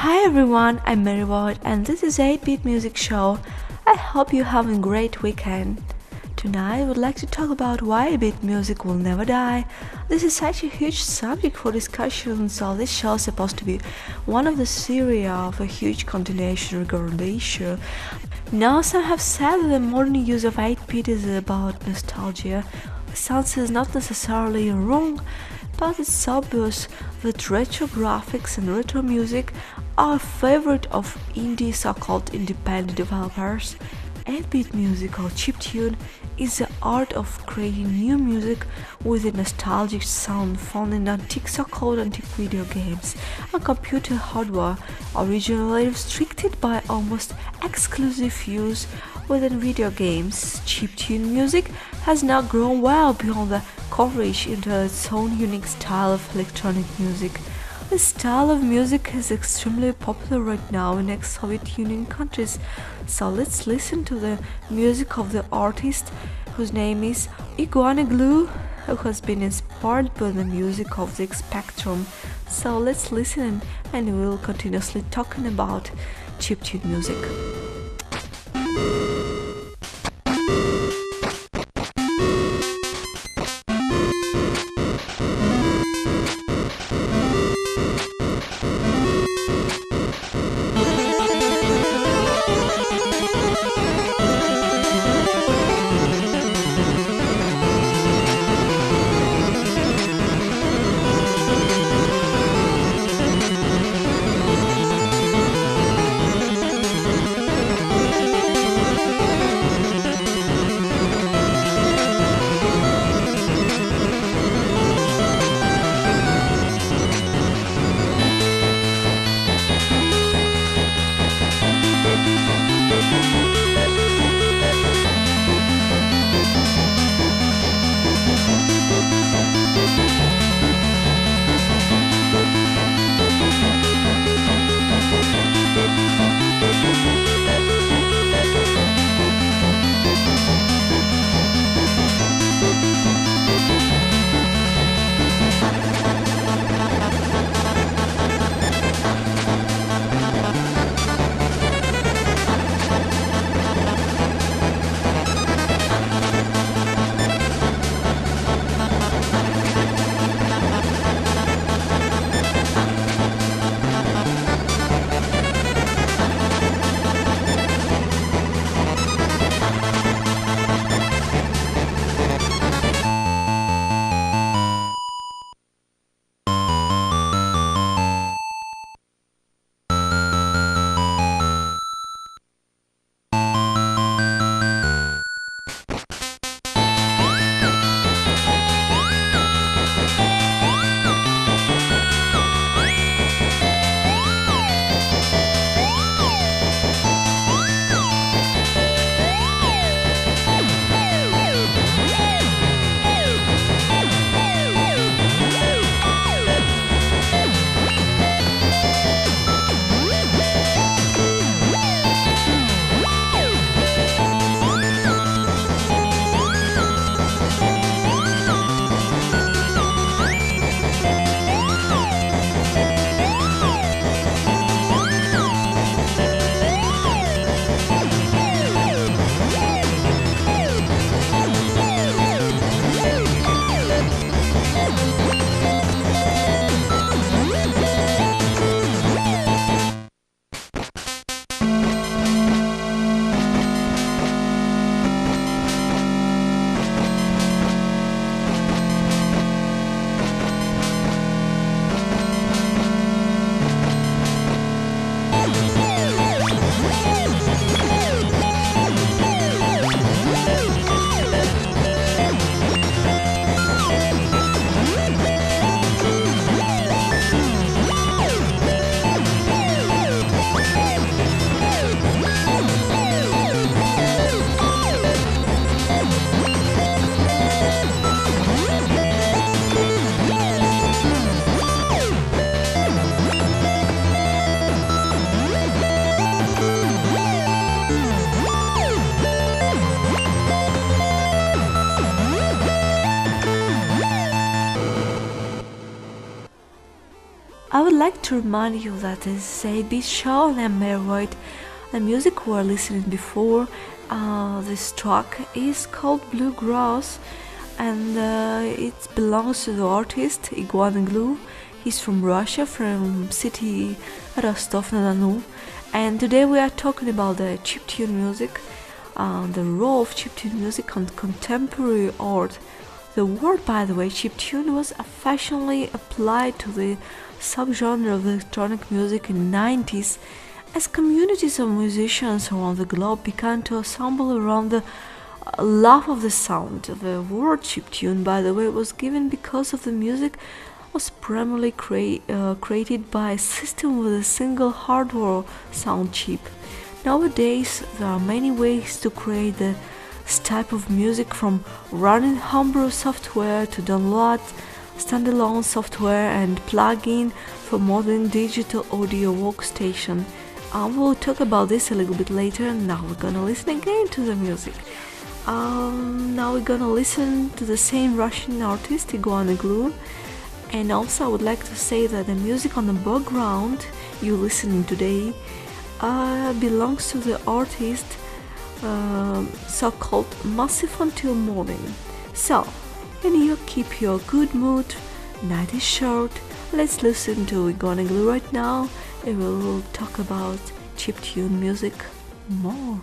Hi everyone, I'm Voit and this is 8-Bit Music Show. I hope you're having a great weekend. Tonight I would like to talk about why beat music will never die. This is such a huge subject for discussion, so this show is supposed to be one of the series of a huge continuation regarding the issue. Now some have said that the modern use of 8-bit is about nostalgia. The sound is not necessarily wrong, but it's obvious that retro graphics and retro music are a favorite of indie so-called independent developers. 8-bit music or chiptune is the art of creating new music with a nostalgic sound found in antique so-called antique video games and computer hardware, originally restricted by almost exclusive use within video games. Chiptune music has now grown well beyond the coverage into its own unique style of electronic music. This style of music is extremely popular right now in ex-Soviet Union countries, so let's listen to the music of the artist whose name is Iguana Glue, who has been inspired by the music of the Spectrum. So let's listen and we'll continuously talking about chiptune music. like to remind you that this is a beat show and I'm Voit. The music we're listening before this track is called Bluegrass, and it belongs to the artist Iguana. He's from Russia, from city Rostov-na-Don, and today we are talking about the chiptune music, the role of chiptune music on contemporary art. The word, by the way, chiptune, was affectionately applied to the subgenre of electronic music in the 90s as communities of musicians around the globe began to assemble around the love of the sound. The word chiptune, by the way, was given because of the music was primarily created by a system with a single hardware sound chip. Nowadays, there are many ways to create this type of music, from running homebrew software to download standalone software and plug-in for modern digital audio workstation. We'll talk about this a little bit later, and now we're gonna listen again to the music. Now we're gonna listen to the same Russian artist, Iguana, and also I would like to say that the music on the background you're listening today belongs to the artist so-called Massive Until Morning. So, when you keep your good mood, night is short, let's listen to Iguana right now, and we'll talk about chiptune music more.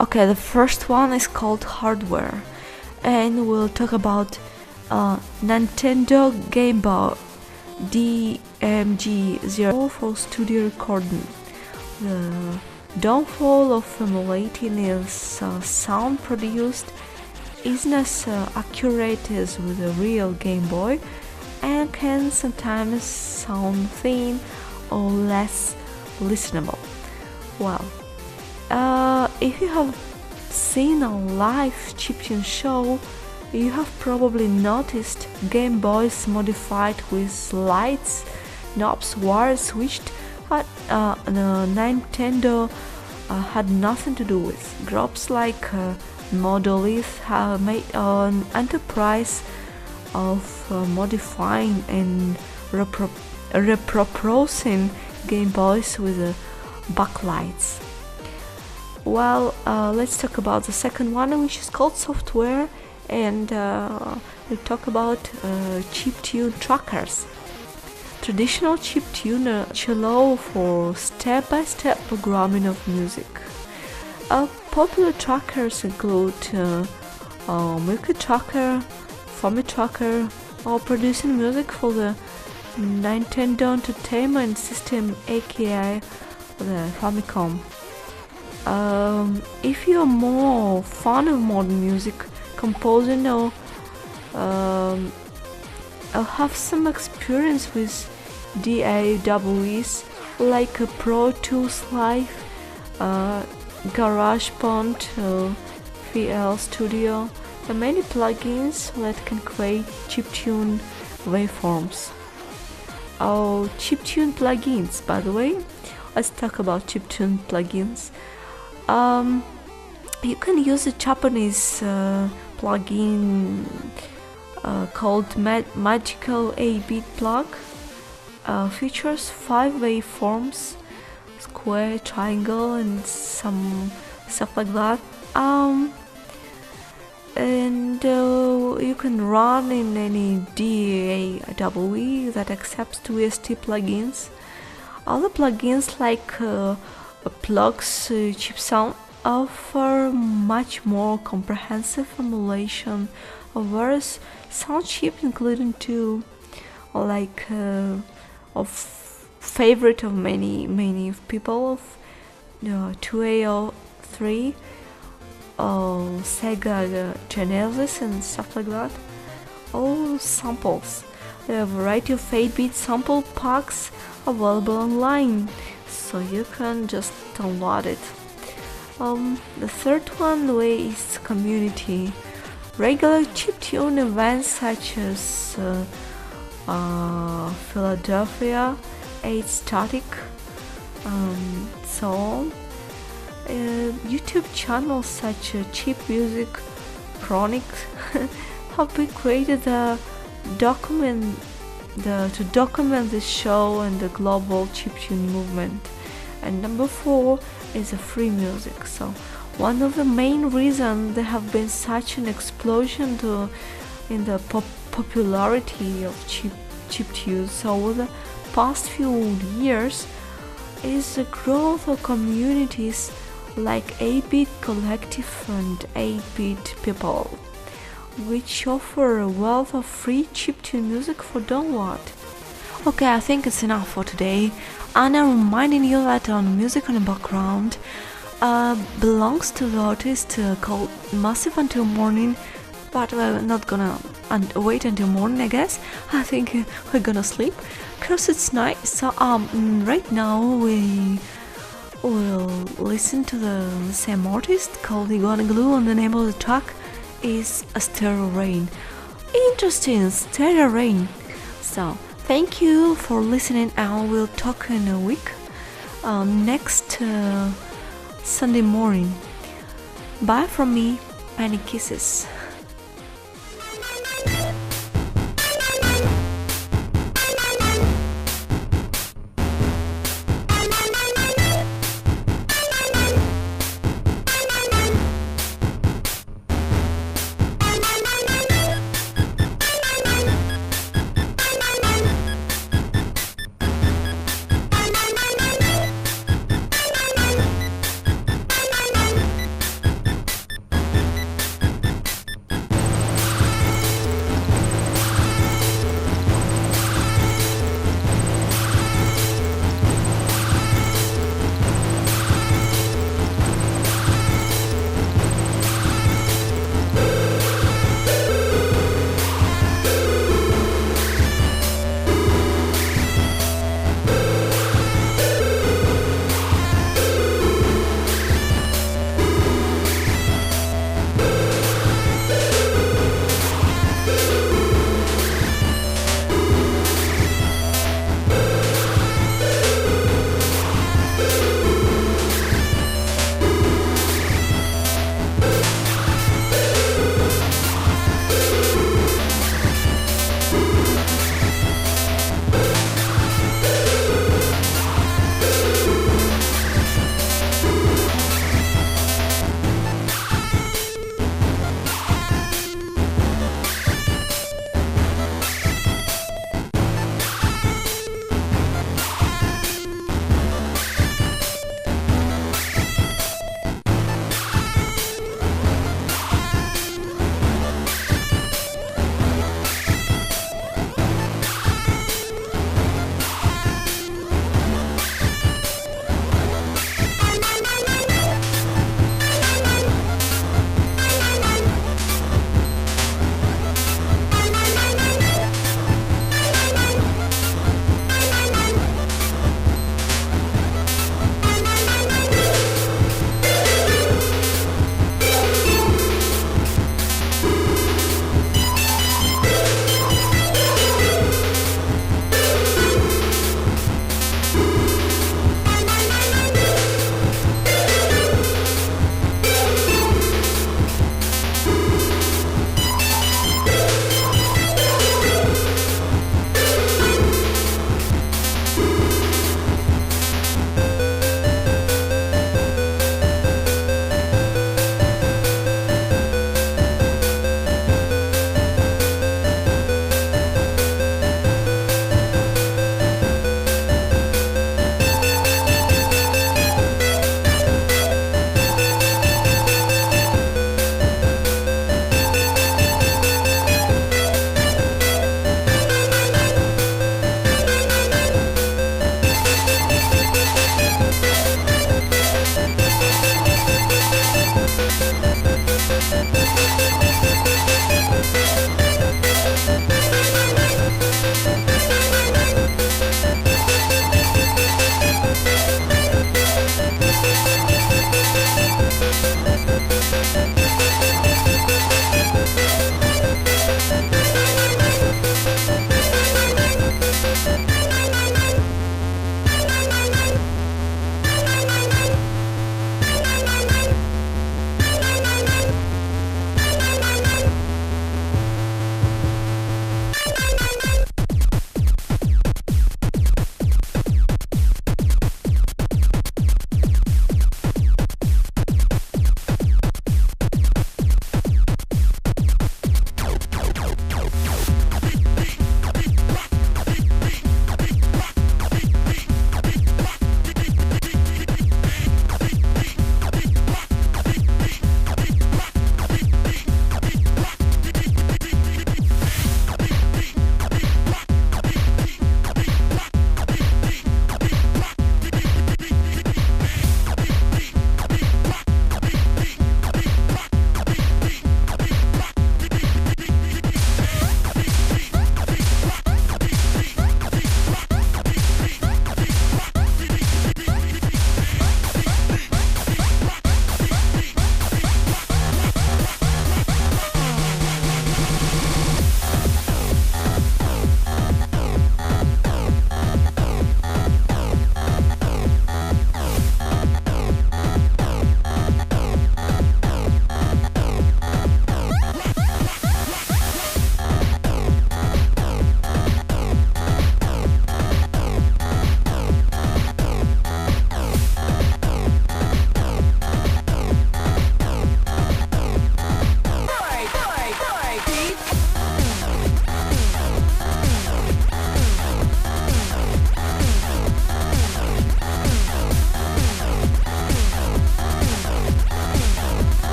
Okay, the first one is called Hardware, and we'll talk about Nintendo Game Boy DMG0 for studio recording. The downfall of emulating is sound produced isn't as accurate as with a real Game Boy and can sometimes sound thin or less listenable. Well, if you have seen a live chiptune show, you have probably noticed Game Boys modified with lights, knobs, wires switched, but Nintendo had nothing to do with. Groups like Monolith have made an enterprise of modifying and repurposing Game Boys with backlights. Well, let's talk about the second one, which is called software, and we'll talk about chiptune trackers. Traditional chiptune allow for step-by-step programming of music. Popular trackers include Milky Tracker, Fami Tracker, or producing music for the Nintendo Entertainment System, aka the Famicom. If you're more fan of modern music composing or have some experience with DAWs like Pro Tools Live, GarageBand, VL Studio, and many plugins that can create chiptune waveforms. Oh, chiptune plugins, by the way. Let's talk about chiptune plugins. You can use a Japanese plugin called Magical 8-bit plug. Features 5 waveforms, square, triangle, and some stuff like that. And you can run in any DAW that accepts VST plugins. Other plugins like Plug's Chip Sound offer much more comprehensive emulation of various sound chips, including two of favorite of many people of 2AO3, Sega Genesis and stuff like that. All samples. There are a variety of 8-bit sample packs available online, so you can just download it. The third one way is community. Regular chiptune events such as Philadelphia, 8 Static, so on. YouTube channels such as Chip Music, Chronic have been created to document the show and the global chiptune movement. And number 4 is free music. So one of the main reasons there have been such an explosion in the popularity of chiptunes over the past few years is the growth of communities like 8-bit Collective and 8-bit People, which offer a wealth of free chiptune music for download. Okay, I think it's enough for today, and I'm reminding you that on Music on the Background belongs to the artist called Massive Until Morning, but we're not gonna wait until morning, I guess. I think we're gonna sleep because it's night. So right now we will listen to the same artist called Iguana Glue, and the name of the track is a Stereo Rain. Interesting, Stereo Rain. So thank you for listening, and we'll talk in a week next Sunday morning. Bye from me, many kisses.